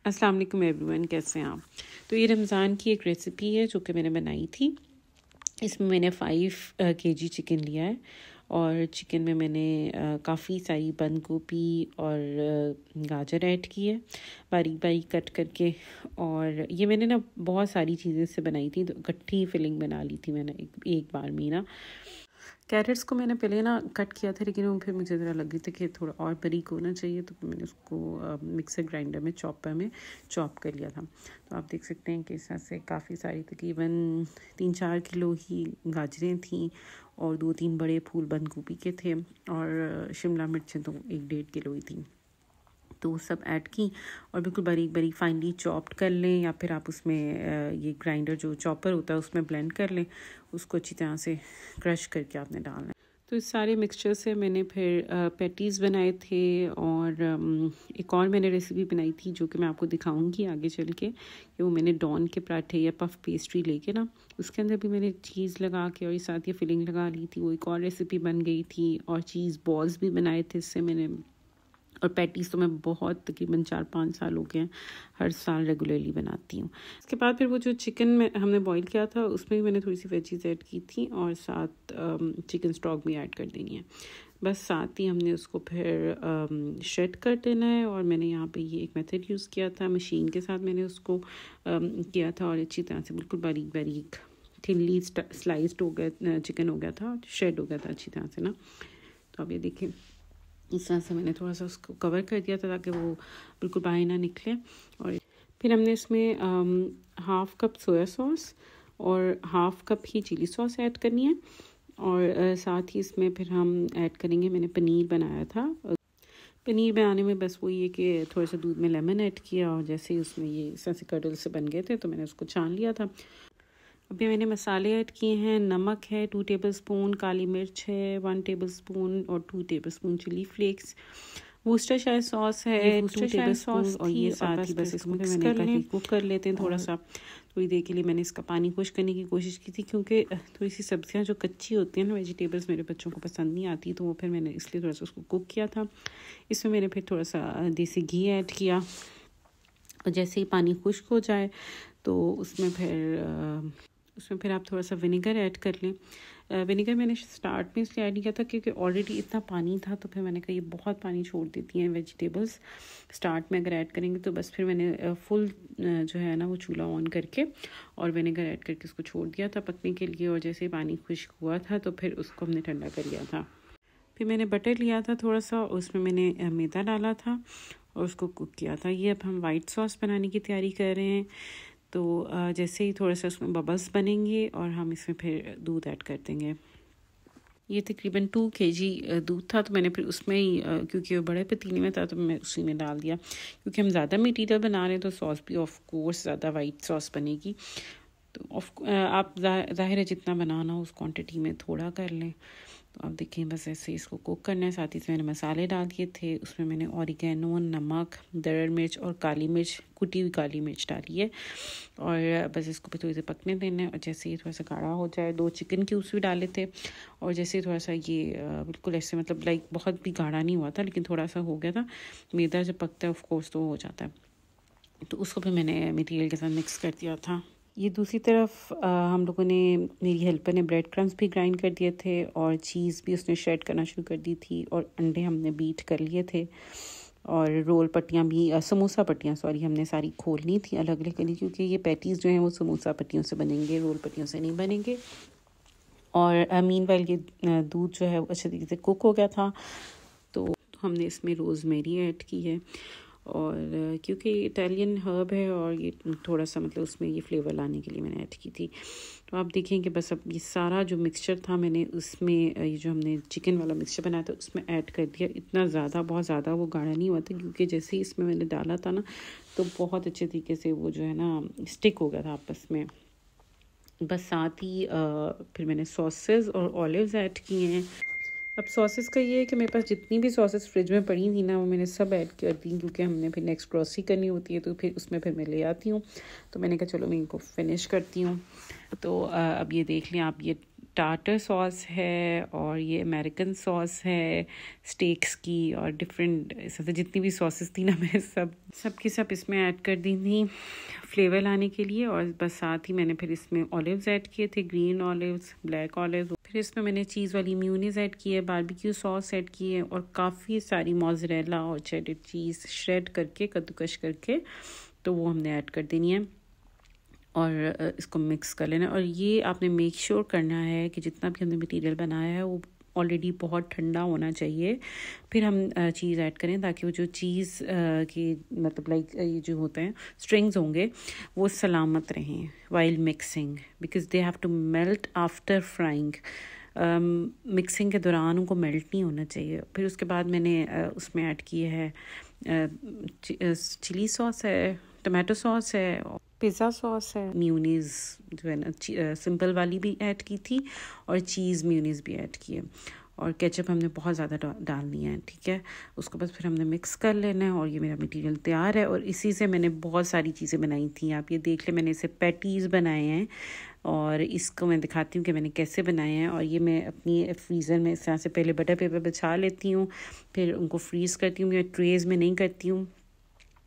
अस्सलाम वालेकुम एवरीवन, कैसे हैं आप। तो ये रमज़ान की एक रेसिपी है जो कि मैंने बनाई थी। इसमें मैंने 5 केजी चिकन लिया है और चिकन में मैंने काफ़ी सारी बंद गोभी और गाजर ऐड की है बारीक बारीक कट करके। और ये मैंने ना बहुत सारी चीज़ें से बनाई थी, तो इकट्ठी फिलिंग बना ली थी मैंने एक बार में ना। कैरेट्स को मैंने पहले ना कट किया था, लेकिन वो फिर मुझे ज़रा लग रही थी कि थोड़ा और बारीक होना चाहिए, तो मैंने उसको मिक्सर ग्राइंडर में चॉपर में चॉप कर लिया था। तो आप देख सकते हैं कि इस तरह से काफ़ी सारी तकरीबन 3-4 किलो ही गाजरें थीं और 2-3 बड़े फूल बंद गोभी के थे और शिमला मिर्चें तो 1-1.5 किलो ही थी। तो सब ऐड की और बिल्कुल बारीक बारीक फाइनली चॉप्ड कर लें, या फिर आप उसमें ये ग्राइंडर जो चॉपर होता है उसमें ब्लेंड कर लें। उसको अच्छी तरह से क्रश करके आपने डालना है। तो इस सारे मिक्सचर से मैंने फिर पैटीज़ बनाए थे और एक और मैंने रेसिपी बनाई थी जो कि मैं आपको दिखाऊंगी आगे चल के, कि वो मैंने डॉन के पराठे या पफ पेस्ट्री लेके ना उसके अंदर भी मैंने चीज़ लगा के और साथ ये फिलिंग लगा ली थी। वो एक और रेसिपी बन गई थी और चीज़ बॉल्स भी बनाए थे इससे मैंने। और पैटीज़ तो मैं बहुत तकरीबन 4-5 साल हो गए हैं, हर साल रेगुलरली बनाती हूँ। इसके बाद फिर वो जो चिकन में हमने बॉईल किया था उसमें भी मैंने थोड़ी सी वेजीज ऐड की थी और साथ चिकन स्टॉक भी ऐड कर देनी है। बस साथ ही हमने उसको फिर शेड कर देना है। और मैंने यहाँ पे ये एक मेथड यूज़ किया था, मशीन के साथ मैंने उसको किया था और अच्छी तरह से बिल्कुल बारीक बारीक थिनली स्लाइस्ड हो गया चिकन, हो गया था, शेड हो गया था अच्छी तरह से ना। तो अब ये देखिए इस तरह से मैंने थोड़ा सा उसको कवर कर दिया था ताकि वो बिल्कुल बाहर ना निकले। और फिर हमने इसमें 1/2 कप सोया सॉस और 1/2 कप ही चिली सॉस ऐड करनी है। और साथ ही इसमें फिर हम ऐड करेंगे, मैंने पनीर बनाया था। पनीर बनाने में बस वही है कि थोड़ा सा दूध में लेमन ऐड किया और जैसे ही उसमें ये इस तरह से कडल से बन गए थे तो मैंने उसको छान लिया था। अभी मैंने मसाले ऐड किए हैं, नमक है 2 टेबलस्पून, काली मिर्च है 1 टेबलस्पून और 2 tablespoon chilli flakes, Worcestershire sauce है 2 टेबलस्पून और ये साथ ही बस इसको मिक्स कर लें, कुक कर लेते हैं थोड़ा सा। थोड़ी देर के लिए मैंने इसका पानी खुश करने की कोशिश की थी क्योंकि थोड़ी सी सब्जियां जो कच्ची होती हैं ना, वेजिटेबल्स मेरे बच्चों को पसंद नहीं आती, तो वो फिर मैंने इसलिए थोड़ा सा उसको कुक किया था। इसमें मैंने फिर थोड़ा सा देसी घी ऐड किया और जैसे ही पानी खुश्क हो जाए तो उसमें फिर आप थोड़ा सा विनेगर ऐड कर लें। विनेगर मैंने स्टार्ट में इसलिए ऐड किया था क्योंकि ऑलरेडी इतना पानी था, तो फिर मैंने कहा ये बहुत पानी छोड़ देती हैं वेजिटेबल्स स्टार्ट में अगर ऐड करेंगे, तो बस फिर मैंने फुल जो है ना वो चूल्हा ऑन करके और विनेगर ऐड करके उसको छोड़ दिया था पकने के लिए। और जैसे पानी खुश्क हुआ था तो फिर उसको हमने ठंडा कर लिया था। फिर मैंने बटर लिया था थोड़ा सा, उसमें मैंने मैदा डाला था और उसको कुक किया था। ये अब हम वाइट सॉस बनाने की तैयारी कर रहे हैं। तो जैसे ही थोड़ा सा उसमें बबल्स बनेंगे और हम इसमें फिर दूध ऐड कर देंगे। ये तकरीबन 2 केजी दूध था, तो मैंने फिर उसमें ही क्योंकि वो बड़े पतीले में था तो मैं उसी में डाल दिया। क्योंकि हम ज़्यादा मटीरियल बना रहे हैं तो सॉस भी ऑफ कोर्स ज़्यादा वाइट सॉस बनेगी। तो आप ज़ाहिर है जितना बनाना हो उस क्वांटिटी में थोड़ा कर लें। तो आप देखें बस ऐसे इसको कुक करना है। साथ ही मैंने मसाले डाल दिए थे, उसमें मैंने ऑरिगेनो, नमक, दरड़ मिर्च और काली मिर्च, कुटी हुई काली मिर्च डाली है और बस इसको भी थोड़ी देर पकने देना है। और जैसे ही थोड़ा सा गाढ़ा हो जाए, 2 चिकन क्यूब्स भी डाले थे और जैसे ही थोड़ा सा ये बिल्कुल ऐसे मतलब लाइक बहुत भी गाढ़ा नहीं हुआ था लेकिन थोड़ा सा हो गया था। मैदा जब पकता है ऑफ कोर्स तो हो जाता है, तो उसको भी मैंने मटीरियल के साथ मिक्स कर दिया था। ये दूसरी तरफ हम लोगों ने, मेरी हेल्पर ने ब्रेड क्रम्स भी ग्राइंड कर दिए थे और चीज़ भी उसने शेड करना शुरू कर दी थी और अंडे हमने बीट कर लिए थे और रोल पट्टियाँ भी, समोसा पट्टियाँ सॉरी, हमने सारी खोलनी थी अलग अलग करनी, क्योंकि ये पैटीज़ जो हैं वो समोसा पट्टियों से बनेंगे, रोल पट्टियों से नहीं बनेंगे। और मीनवाइल ये दूध जो है वो अच्छे तरीके से कुक हो गया था, तो हमने इसमें रोज़मेरी ऐड की है और क्योंकि इटालियन हर्ब है और ये थोड़ा सा मतलब उसमें ये फ्लेवर लाने के लिए मैंने ऐड की थी। तो आप देखें कि बस अब ये सारा जो मिक्सचर था मैंने उसमें ये जो हमने चिकन वाला मिक्सचर बनाया था उसमें ऐड कर दिया। इतना ज़्यादा बहुत ज़्यादा वो गाढ़ा नहीं हुआ था क्योंकि जैसे ही इसमें मैंने डाला था ना तो बहुत अच्छे तरीके से वो जो है ना स्टिक हो गया था आपस में। बस साथ ही फिर मैंने सॉसेस और ऑलिव्स ऐड किए हैं। अब सॉसेस का ये है कि मेरे पास जितनी भी सॉसेस फ्रिज में पड़ी थी ना वो मैंने सब ऐड कर दी, क्योंकि हमने फिर नेक्स्ट ग्रॉसरी करनी होती है तो फिर उसमें फिर मैं ले आती हूँ। तो मैंने कहा चलो मैं इनको फिनिश करती हूँ। तो अब ये देख लें आप, ये टार्टर सॉस है और ये अमेरिकन सॉस है स्टेक्स की, और डिफरेंट ऐसे जितनी भी सॉसेस थी ना मैं सब की सब इसमें ऐड कर दी थी फ्लेवर लाने के लिए। और बस साथ ही मैंने फिर इसमें ऑलिव्स ऐड किए थे, ग्रीन ऑलिव्स, ब्लैक ऑलिव्स। फिर इसमें मैंने चीज़ वाली म्यूनीज ऐड की है, बारबेक्यू सॉस ऐड की है, और काफ़ी सारी मोज़रेला और चेडर चीज़ श्रेड करके, कद्दूकश करके, तो वो हमने ऐड कर देनी है और इसको मिक्स कर लेना। और ये आपने मेक श्योर करना है कि जितना भी हमने मटेरियल बनाया है वो ऑलरेडी बहुत ठंडा होना चाहिए, फिर हम चीज़ ऐड करें, ताकि वो जो चीज़ की मतलब लाइक ये जो होते हैं स्ट्रिंग्स होंगे वो सलामत रहें while mixing, because they have to melt after frying. Mixing के दौरान उनको मेल्ट नहीं होना चाहिए। फिर उसके बाद मैंने उसमें ऐड किए है चिली सॉस है, टमाटो सॉस है, पिज़्ज़ा सॉस है, म्यूनीज़ जो है ना सिंपल वाली भी ऐड की थी, और चीज़ म्यूनीज़ भी ऐड की है, और केचप हमने बहुत ज़्यादा डालनी है, ठीक है। उसको बस फिर हमने मिक्स कर लेना है और ये मेरा मटेरियल तैयार है। और इसी से मैंने बहुत सारी चीज़ें बनाई थी, आप ये देख ले, मैंने इसे पैटीज़ बनाए हैं और इसको मैं दिखाती हूँ कि मैंने कैसे बनाए हैं। और ये मैं अपनी फ्रीज़र में इस तरह से पहले बटर पेपर बिछा लेती हूँ, फिर उनको फ्रीज़ करती हूँ। मैं ट्रेज़ में नहीं करती हूँ,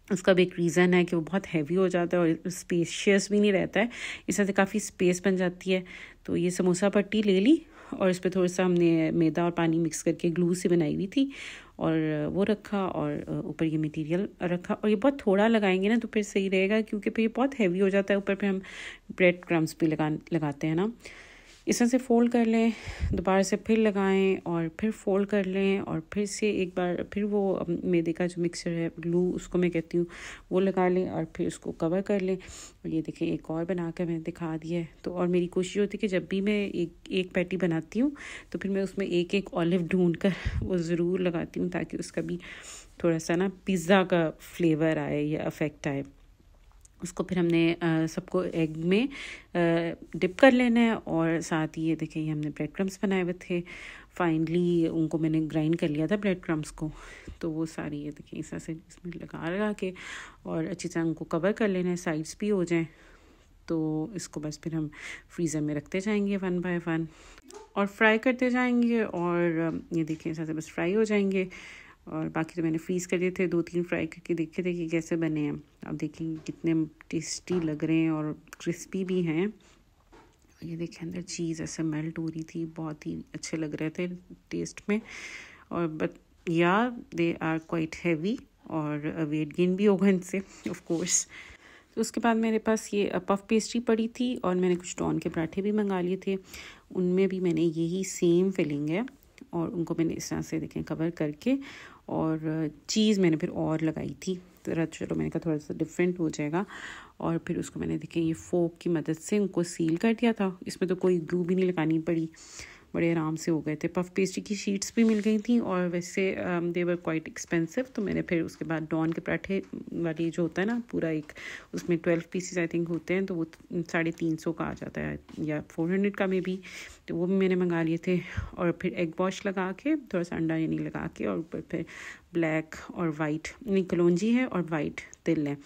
उसका भी एक रीज़न है कि वो बहुत हैवी हो जाता है और स्पेशियस भी नहीं रहता है, इस तरह से काफ़ी स्पेस बन जाती है। तो ये समोसा पट्टी ले ली और इस पर थोड़ा सा हमने मैदा और पानी मिक्स करके ग्लू से बनाई हुई थी, और वो रखा, और ऊपर ये मटेरियल रखा। और ये बहुत थोड़ा लगाएंगे ना तो फिर सही रहेगा, क्योंकि फिर ये बहुत हैवी हो जाता है। ऊपर फिर हम ब्रेड क्रम्स भी लगाते हैं ना। इस तरह से फ़ोल्ड कर लें, दोबारा से फिर लगाएं और फिर फ़ोल्ड कर लें, और फिर से एक बार फिर वो मैदे का जो मिक्सचर है, ग्लू उसको मैं कहती हूँ, वो लगा लें और फिर उसको कवर कर लें। और ये देखें एक और बना कर मैंने दिखा दिया है। तो और मेरी कोशिश होती है कि जब भी मैं एक पैटी बनाती हूँ तो फिर मैं उसमें एक ऑलिव ढूंढ कर वो ज़रूर लगाती हूँ, ताकि उसका भी थोड़ा सा ना पिज़्ज़ा का फ्लेवर आए या अफेक्ट आए। उसको फिर हमने सबको एग में डिप कर लेना है। और साथ ही ये देखिए हमने ब्रेड क्रम्स बनाए हुए थे, फाइनली उनको मैंने ग्राइंड कर लिया था ब्रेड क्रम्स को। तो वो सारी ये देखिए इस तरह से इसमें लगा के और अच्छी तरह उनको कवर कर लेना है, साइड्स भी हो जाएं। तो इसको बस फिर हम फ्रीज़र में रखते जाएंगे 1 बाय 1 और फ्राई करते जाएंगे। और ये देखिए इस तरह से बस फ्राई हो जाएंगे। और बाकी तो मैंने फ्रीज़ कर दिए थे, 2-3 फ्राई करके देखे थे कि कैसे बने हैं। आप देखेंगे कितने टेस्टी लग रहे हैं और क्रिस्पी भी हैं। ये देखिए अंदर चीज़ ऐसे मेल्ट हो रही थी, बहुत ही अच्छे लग रहे थे टेस्ट में। और बट या दे आर क्वाइट हैवी, और वेट गेन भी होगा इनसे ऑफ कोर्स। तो उसके बाद मेरे पास ये पफ पेस्ट्री पड़ी थी, और मैंने कुछ डॉन के पराठे भी मंगा लिए थे, उनमें भी मैंने यही सेम फिलिंग है, और उनको मैंने इस तरह से देखें कवर करके, और चीज़ मैंने फिर और लगाई थी। तो चलो मैंने कहा थोड़ा सा डिफरेंट हो जाएगा, और फिर उसको मैंने देखें ये फोक की मदद से उनको सील कर दिया था। इसमें तो कोई ग्लू भी नहीं लगानी पड़ी, बड़े आराम से हो गए थे। पफ पेस्ट्री की शीट्स भी मिल गई थी, और वैसे दे वर क्वाइट एक्सपेंसिव। तो मैंने फिर उसके बाद डॉन के पराठे वाली जो होता है ना पूरा एक, उसमें 12 पीसेस आई थिंक होते हैं, तो वो 350 का आ जाता है या 400 का में भी, तो वो भी मैंने मंगा लिए थे। और फिर एग वॉश लगा के थोड़ा सा अंडा यानी लगा के, और ऊपर फिर ब्लैक और वाइट नहीं कलौंजी है और वाइट तिल है,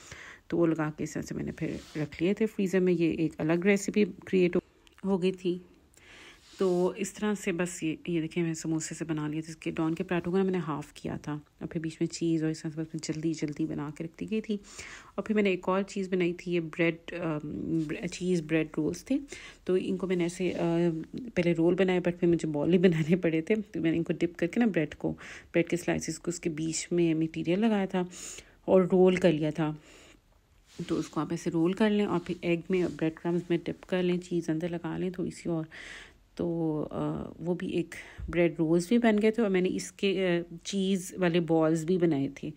तो वो लगा के इस तरह से मैंने फिर रख लिए थे फ्रीज़र में। ये एक अलग रेसिपी क्रिएट हो गई थी। तो इस तरह से बस ये देखिए मैं समोसे से बना लिए थे। इसके डॉन के पराठों को ना मैंने हाफ़ किया था, और फिर बीच में चीज़ और इस तरह से बस मैं जल्दी बना के रख दी गई थी। और फिर मैंने एक और चीज़ बनाई थी, ये चीज़ ब्रेड रोल्स थे। तो इनको मैंने ऐसे पहले रोल बनाए, बट फिर मुझे बॉल ही बनाने पड़े थे। तो मैंने इनको डिप करके ना ब्रेड के स्लाइसिस को उसके बीच में मटीरियल लगाया था और रोल कर लिया था। तो उसको आप ऐसे रोल कर लें और फिर एग में ब्रेड क्रम्स में डिप कर लें, चीज़ अंदर लगा लें थोड़ी सी और। तो वो भी एक ब्रेड रोल्स भी बन गए थे, और मैंने इसके चीज़ वाले बॉल्स भी बनाए थे,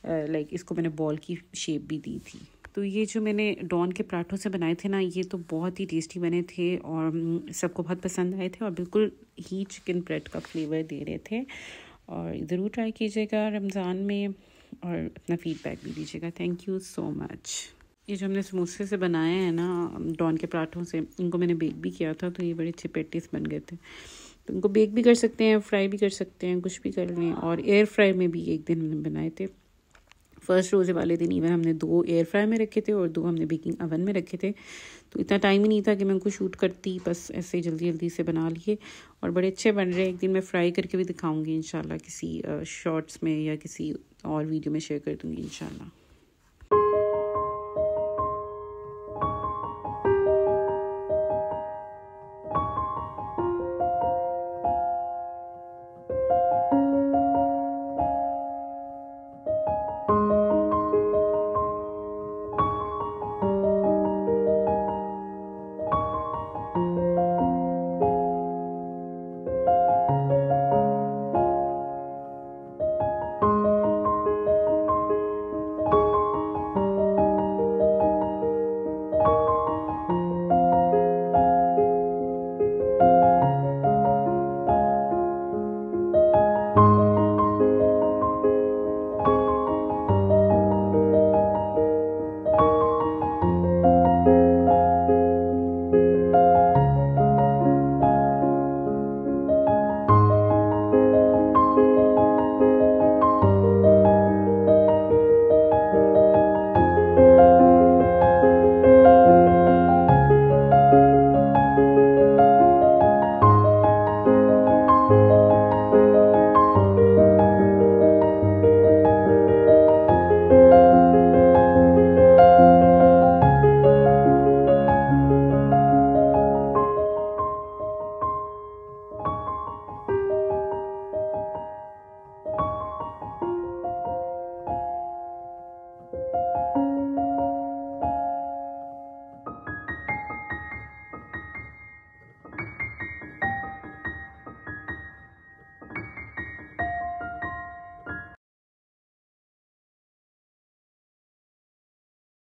लाइक इसको मैंने बॉल की शेप भी दी थी। तो ये जो मैंने डॉन के पराठों से बनाए थे ना, ये तो बहुत ही टेस्टी बने थे और सबको बहुत पसंद आए थे, और बिल्कुल ही चिकन ब्रेड का फ्लेवर दे रहे थे। और ज़रूर ट्राई कीजिएगा रमज़ान में, और अपना फ़ीडबैक भी दीजिएगा। Thank you so much. ये जो हमने समोसे से बनाए हैं ना डॉन के पराठों से, इनको मैंने बेक भी किया था, तो ये बड़े अच्छे पेटीज बन गए थे। तो इनको बेक भी कर सकते हैं, फ्राई भी कर सकते हैं, कुछ भी कर लें। और एयर फ्राई में भी एक दिन हमने बनाए थे, फर्स्ट रोज़े वाले दिन इवन हमने 2 एयर फ्राई में रखे थे और 2 हमने बेकिंग ओवन में रखे थे, तो इतना टाइम ही नहीं था कि मैं उनको शूट करती, बस ऐसे जल्दी जल्दी से बना लिए और बड़े अच्छे बन रहे हैं। एक दिन मैं फ्राई करके भी दिखाऊंगी इंशाल्लाह, किसी शॉर्ट्स में या किसी और वीडियो में शेयर कर दूंगी इंशाल्लाह।